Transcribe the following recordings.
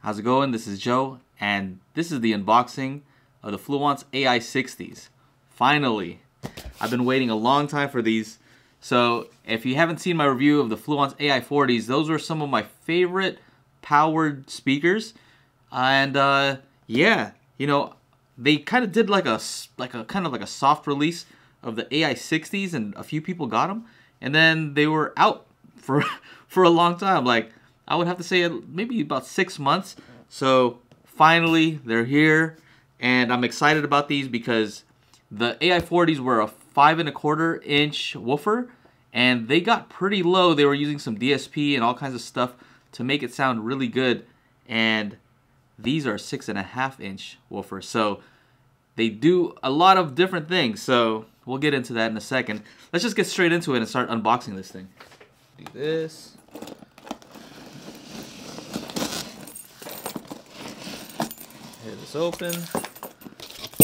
How's it going? This is Joe, and this is the unboxing of the Fluance Ai60s. Finally! I've been waiting a long time for these. So, if you haven't seen my review of the Fluance Ai40s, those were some of my favorite powered speakers. And yeah, you know, they kind of did like a soft release of the Ai60s, and a few people got them, and then they were out for a long time. Like, I would have to say maybe about 6 months. So finally they're here, and I'm excited about these because the Ai40s were a 5¼ inch woofer, and they got pretty low. They were using some DSP and all kinds of stuff to make it sound really good. And these are 6½ inch woofers, so they do a lot of different things. So we'll get into that in a second. Let's just get straight into it and start unboxing this thing. Do this. Get this open.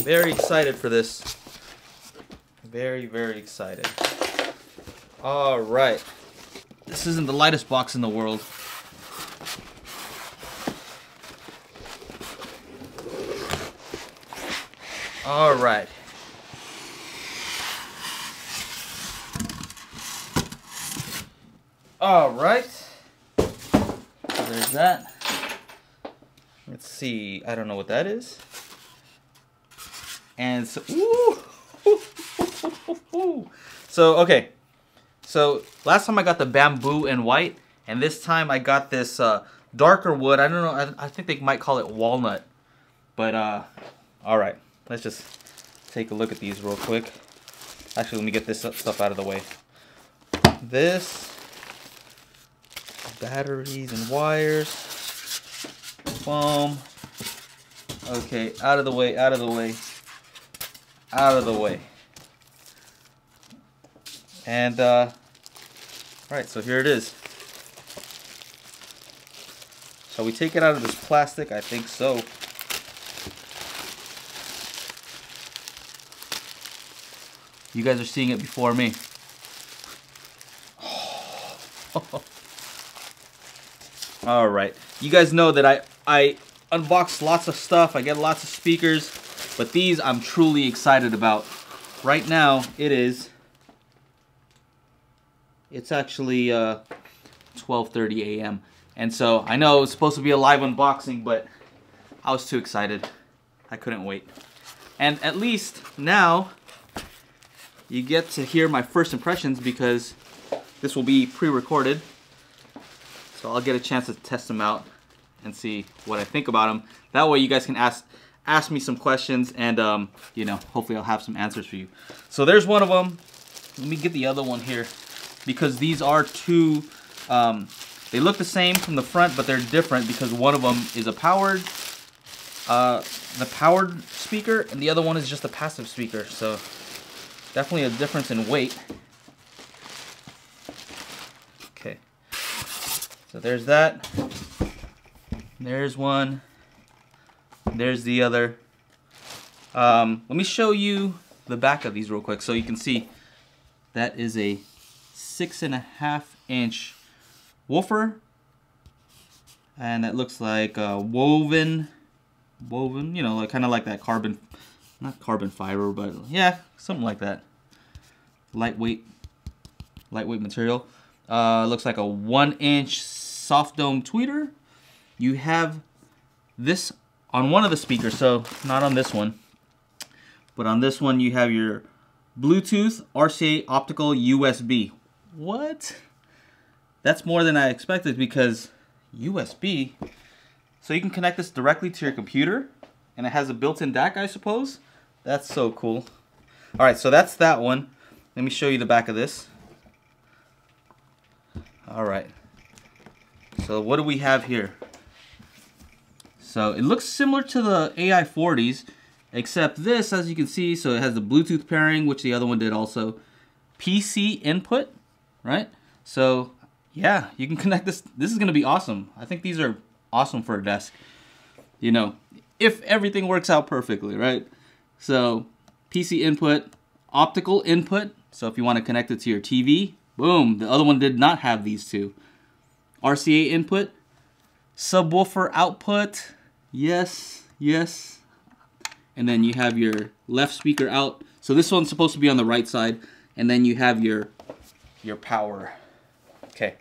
Very excited for this. Very, very excited. All right. This isn't the lightest box in the world. All right. All right. So there's that. Let's see. I don't know what that is. And so, ooh. So okay. So last time I got the bamboo and white, and this time I got this darker wood. I don't know. I think they might call it walnut. But all right. Let's just take a look at these real quick. Actually, let me get this stuff out of the way. This, batteries and wires, foam. Okay, out of the way, out of the way, out of the way. And, alright, so here it is. Shall we take it out of this plastic? I think so. You guys are seeing it before me. All right. You guys know that I unbox lots of stuff. I get lots of speakers. But these I'm truly excited about. Right now, it's actually 12:30 a.m. And so I know it's supposed to be a live unboxing, but I was too excited. I couldn't wait. And at least now you get to hear my first impressions, because this will be pre-recorded. So I'll get a chance to test them out and see what I think about them. That way you guys can ask me some questions, and you know, hopefully I'll have some answers for you. So there's one of them. Let me get the other one here, because these are two, they look the same from the front, but they're different because one of them is a powered speaker, and the other one is just a passive speaker. So definitely a difference in weight. Okay, so there's that. There's one. There's the other. Let me show you the back of these real quick so you can see. That is a 6½ inch woofer, and it looks like woven, you know, like kind of like that carbon. Not carbon fiber, but yeah, something like that. Lightweight material. Looks like a 1 inch soft dome tweeter. You have this on one of the speakers, so not on this one, but on this one you have your Bluetooth, RCA, optical, USB. What? That's more than I expected, because USB. So you can connect this directly to your computer, and it has a built-in DAC, I suppose. That's so cool. Alright, so that's that one. Let me show you the back of this. Alright. So what do we have here? So it looks similar to the Ai40s, except this, as you can see, so it has the Bluetooth pairing, which the other one did also. PC input, right? So yeah, you can connect this. This is going to be awesome. I think these are awesome for a desk. You know, if everything works out perfectly, right? So PC input, optical input. So if you want to connect it to your TV, boom. The other one did not have these two. RCA input, subwoofer output. Yes, yes. And then you have your left speaker out. So this one's supposed to be on the right side. And then you have your power. Okay.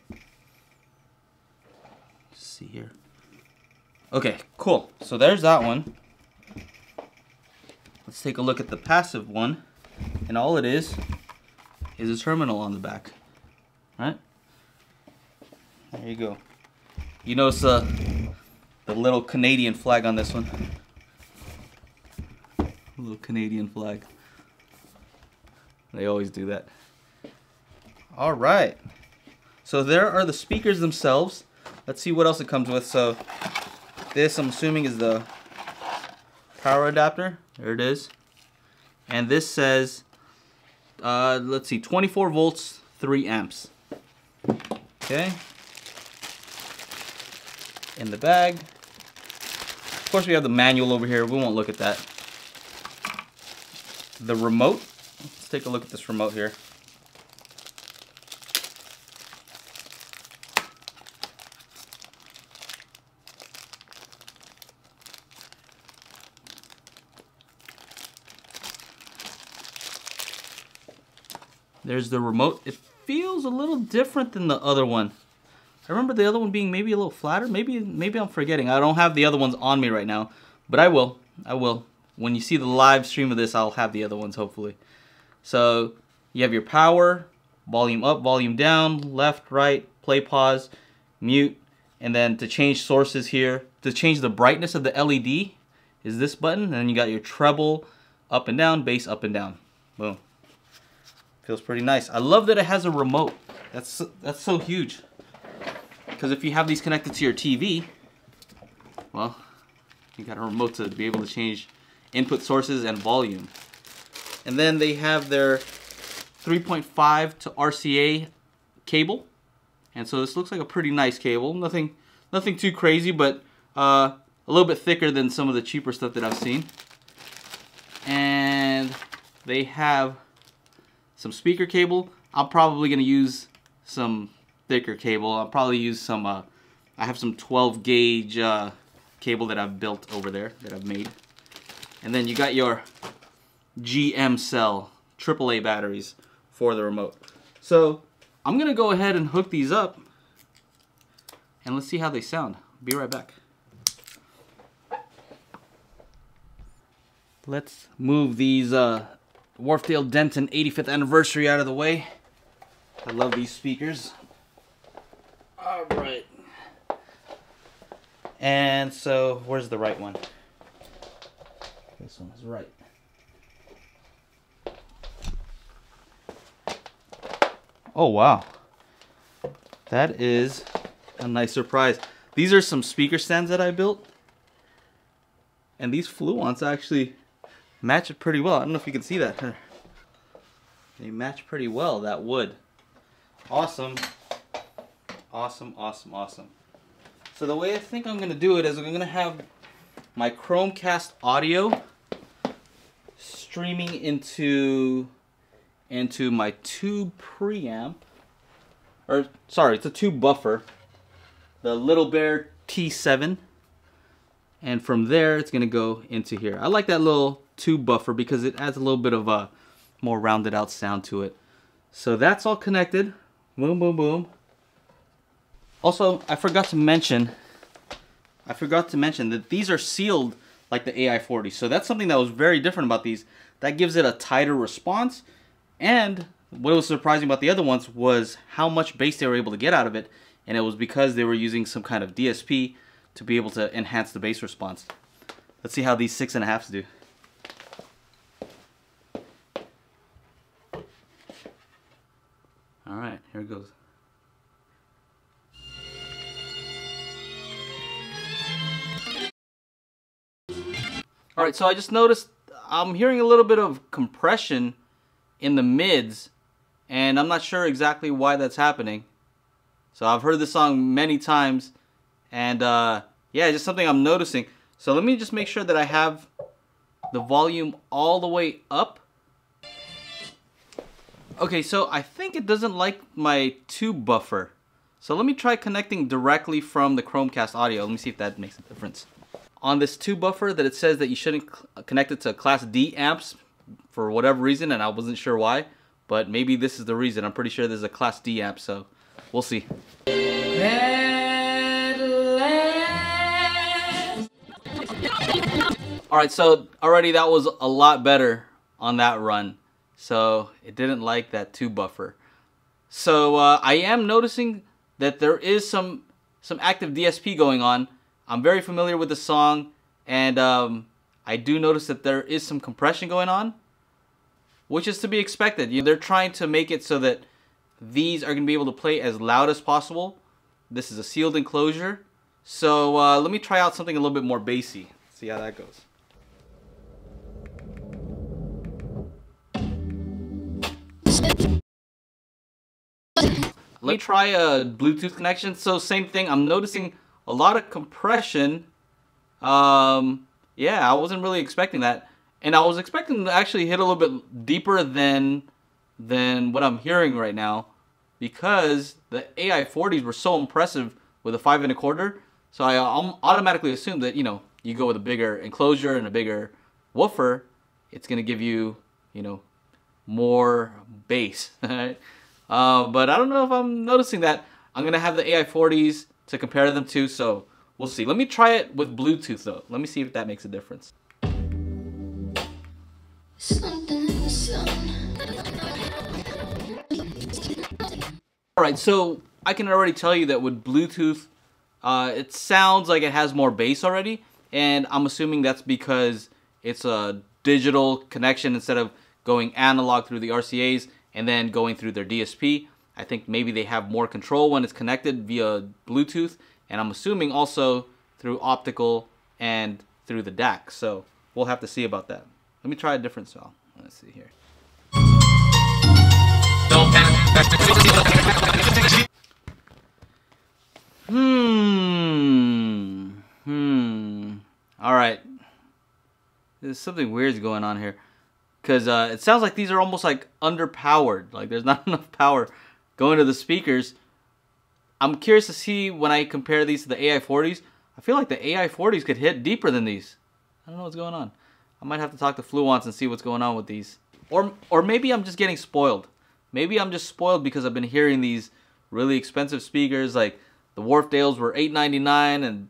Let's see here. Okay, cool. So there's that one. Let's take a look at the passive one. And all it is a terminal on the back. Right? There you go. You notice the little Canadian flag on this one. A little Canadian flag. They always do that. Alright. So there are the speakers themselves. Let's see what else it comes with. So this, I'm assuming, is the power adapter. There it is. And this says, let's see, 24 volts, 3 amps. Okay. In the bag. Of course, we have the manual over here. We won't look at that. The remote. Let's take a look at this remote here. There's the remote. It feels a little different than the other one. I remember the other one being maybe a little flatter. Maybe I'm forgetting. I don't have the other ones on me right now, but I will. When you see the live stream of this, I'll have the other ones, hopefully. So you have your power, volume up, volume down, left, right, play, pause, mute, and then to change sources here, to change the brightness of the LED is this button, and then you got your treble up and down, bass up and down. Boom. Feels pretty nice. I love that it has a remote. That's so huge. Because if you have these connected to your TV, well, you got a remote to be able to change input sources and volume. And then they have their 3.5 to RCA cable. And so this looks like a pretty nice cable. Nothing too crazy, but a little bit thicker than some of the cheaper stuff that I've seen. And they have some speaker cable. I'm probably going to use some thicker cable. I'll probably use some, I have some 12 gauge cable that I've built over there, that I've made. And then you got your GM cell AAA batteries for the remote. So I'm going to go ahead and hook these up and let's see how they sound. Be right back. Let's move these Wharfdale Denton 85th anniversary out of the way. I love these speakers. Alright. And so, where's the right one? This one is right. Oh wow. That is a nice surprise. These are some speaker stands that I built. And these Fluance actually match it pretty well. I don't know if you can see that. They match pretty well, that wood. Awesome. Awesome, awesome, awesome. So the way I think I'm going to do it is I'm going to have my Chromecast audio streaming into my tube preamp. Or, sorry, it's a tube buffer. The Little Bear T7. And from there, it's going to go into here. I like that little tube buffer because it adds a little bit of a more rounded out sound to it. So that's all connected. Boom, boom, boom. Also, I forgot to mention that these are sealed like the AI40. So that's something that was very different about these. That gives it a tighter response. And what was surprising about the other ones was how much bass they were able to get out of it. And it was because they were using some kind of DSP to be able to enhance the bass response. Let's see how these 6.5s do. Alright, here it goes. Alright, so I just noticed I'm hearing a little bit of compression in the mids, and I'm not sure exactly why that's happening. So I've heard this song many times, and yeah, just something I'm noticing. So let me just make sure that I have the volume all the way up. Okay, so I think it doesn't like my tube buffer. So let me try connecting directly from the Chromecast audio. Let me see if that makes a difference. On this 2 buffer that it says that you shouldn't connect it to Class D amps for whatever reason, and I wasn't sure why, but maybe this is the reason. I'm pretty sure there's a Class D amp, so we'll see. Alright, so already that was a lot better on that run. So it didn't like that 2 buffer. So I am noticing that there is some active DSP going on. I'm very familiar with the song, and I do notice that there is some compression going on, which is to be expected. They're trying to make it so that these are going to be able to play as loud as possible. This is a sealed enclosure. So let me try out something a little bit more bassy. See how that goes. Let me try a Bluetooth connection. So same thing, I'm noticing a lot of compression. Yeah, I wasn't really expecting that. And I was expecting to actually hit a little bit deeper than what I'm hearing right now, because the AI40s were so impressive with a 5 1/4. So I automatically assumed that, you go with a bigger enclosure and a bigger woofer, it's going to give you, more bass. Right? But I don't know if I'm noticing that. I'm going to have the AI40s to compare them to, so we'll see. Let me try it with Bluetooth though. Let me see if that makes a difference. Alright, so I can already tell you that with Bluetooth, it sounds like it has more bass already, and I'm assuming that's because it's a digital connection instead of going analog through the RCAs and then going through their DSP. I think maybe they have more control when it's connected via Bluetooth, and I'm assuming also through optical and through the DAC. So we'll have to see about that. Let me try a different song. Let's see here. All right. There's something weird going on here, because it sounds like these are almost like underpowered. Like there's not enough power going to the speakers. I'm curious to see when I compare these to the AI40s. I feel like the AI40s could hit deeper than these. I don't know what's going on. I might have to talk to Fluance and see what's going on with these. Or maybe I'm just getting spoiled. Maybe I'm just spoiled because I've been hearing these really expensive speakers, like the Wharfdales were $899, and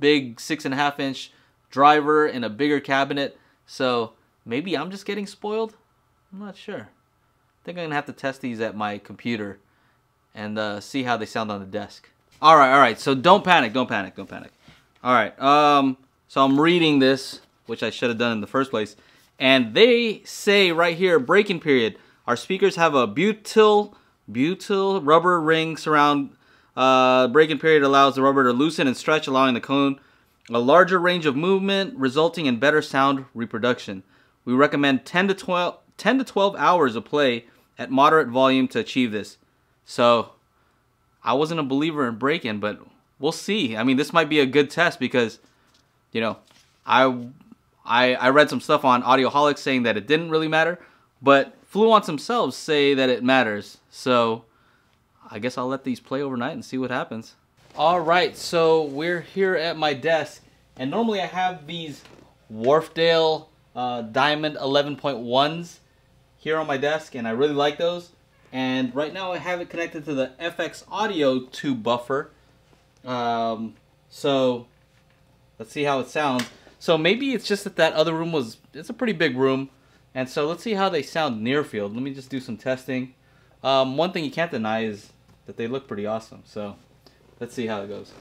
big 6.5 inch driver in a bigger cabinet. So maybe I'm just getting spoiled. I'm not sure. I think I'm gonna have to test these at my computer and see how they sound on the desk. All right. So don't panic. All right. So I'm reading this, which I should have done in the first place, and they say right here, break-in period. Our speakers have a butyl rubber ring surround. Break-in period allows the rubber to loosen and stretch, allowing the cone a larger range of movement, resulting in better sound reproduction. We recommend 10 to 12 hours of play at moderate volume to achieve this. So I wasn't a believer in break-in, but we'll see. I mean, this might be a good test because, I read some stuff on Audioholics saying that it didn't really matter, but Fluance themselves say that it matters. So I guess I'll let these play overnight and see what happens. Alright, so we're here at my desk, and normally I have these Wharfdale Diamond 11.1s here on my desk, and I really like those. And right now I have it connected to the FX Audio 2 buffer. So let's see how it sounds. So maybe it's just that other room it's a pretty big room. And so let's see how they sound near field. Let me just do some testing. One thing you can't deny is that they look pretty awesome. So let's see how it goes.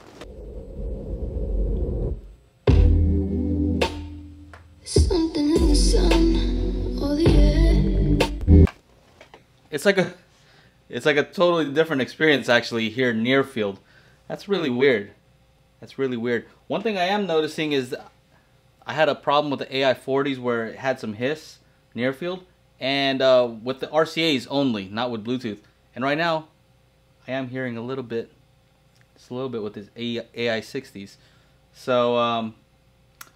Something in the sun or the air. It's like a totally different experience actually here near field. That's really weird. One thing I am noticing is I had a problem with the AI40s where it had some hiss near field, and with the RCAs only, not with Bluetooth. And right now, I am hearing just a little bit with this AI60s. So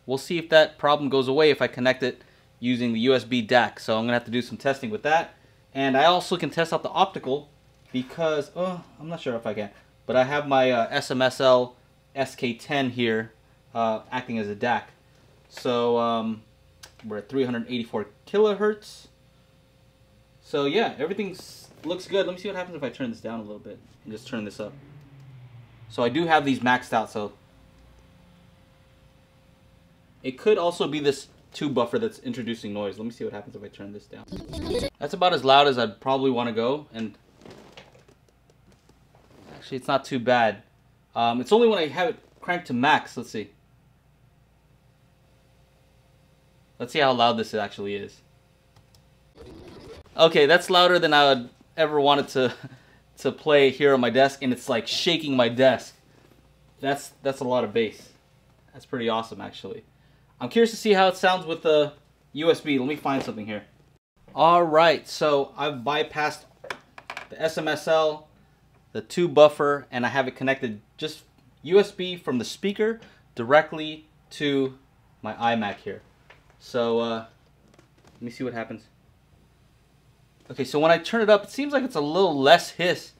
we'll see if that problem goes away if I connect it using the USB DAC. So I'm gonna have to do some testing with that, and I also can test out the optical because I'm not sure if I can. but I have my SMSL SK10 here acting as a DAC. So we're at 384 kilohertz. So yeah, everything looks good. Let me see what happens if I turn this down a little bit and just turn this up. So I do have these maxed out, so it could also be this tube buffer that's introducing noise. Let me see what happens if I turn this down. That's about as loud as I'd probably want to go, and actually it's not too bad. It's only when I have it cranked to max. Let's see. Let's see how loud this actually is. Okay, that's louder than I would ever wanted to play here on my desk, and it's like shaking my desk. That's a lot of bass. That's pretty awesome, actually. I'm curious to see how it sounds with the USB. Let me find something here. Alright, so I've bypassed the SMSL, the tube buffer, and I have it connected just USB from the speaker directly to my iMac here. So let me see what happens. Okay, so when I turn it up, it seems like it's a little less hiss.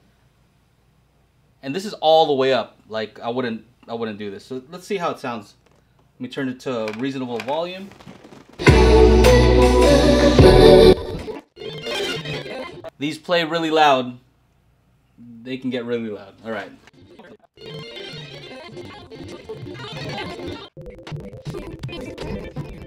And this is all the way up. Like I wouldn't do this. So let's see how it sounds. Let me turn it to a reasonable volume. These play really loud. They can get really loud. All right.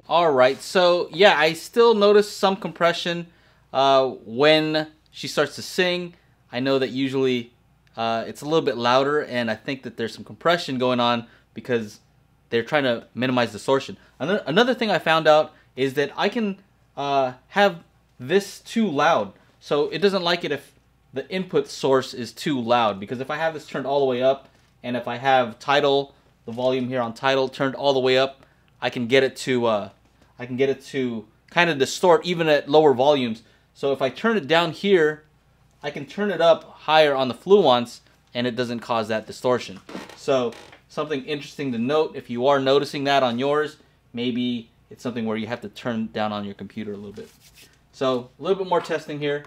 All right. So yeah, I still notice some compression when she starts to sing. I know that usually it's a little bit louder, and I think that there's some compression going on because they're trying to minimize distortion. Another thing I found out is that I can have this too loud. So it doesn't like it if the input source is too loud, because if I have this turned all the way up, and if I have Tidal, the volume here on Tidal turned all the way up, I can get it to kind of distort even at lower volumes. So if I turn it down here, I can turn it up higher on the Fluance, and it doesn't cause that distortion. So something interesting to note, if you are noticing that on yours, maybe it's something where you have to turn down on your computer a little bit. So a little bit more testing here.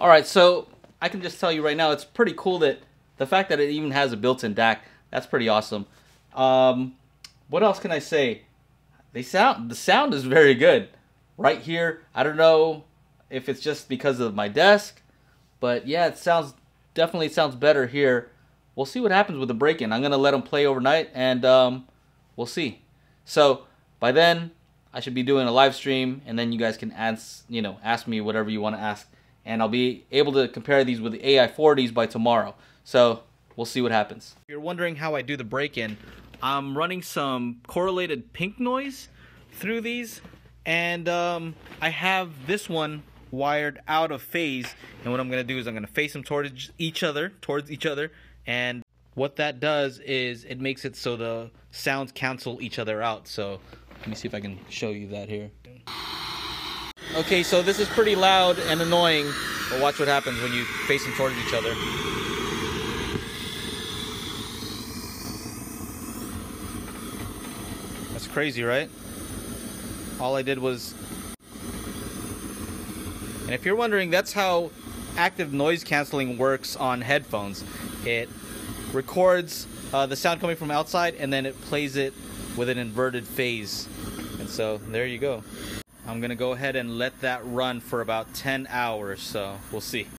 Alright, so I can just tell you right now, it's pretty cool that the fact that it even has a built-in DAC, that's pretty awesome. What else can I say? The sound is very good. Right here, I don't know if it's just because of my desk, but yeah, it definitely sounds better here. We'll see what happens with the break-in. I'm gonna let them play overnight, and we'll see. So by then, I should be doing a live stream, and then you guys can ask me whatever you want to ask, and I'll be able to compare these with the AI40s by tomorrow. So we'll see what happens. If you're wondering how I do the break-in, I'm running some correlated pink noise through these, and I have this one wired out of phase, and what I'm going to do is I'm going to face them towards each other, and what that does is it makes it so the sounds cancel each other out. So let me see if I can show you that here. Okay, so this is pretty loud and annoying, but watch what happens when you face them towards each other. That's crazy, right? All I did was... And if you're wondering, that's how active noise canceling works on headphones. It records the sound coming from outside, and then it plays it with an inverted phase. And so there you go. I'm gonna go ahead and let that run for about 10 hours, so we'll see.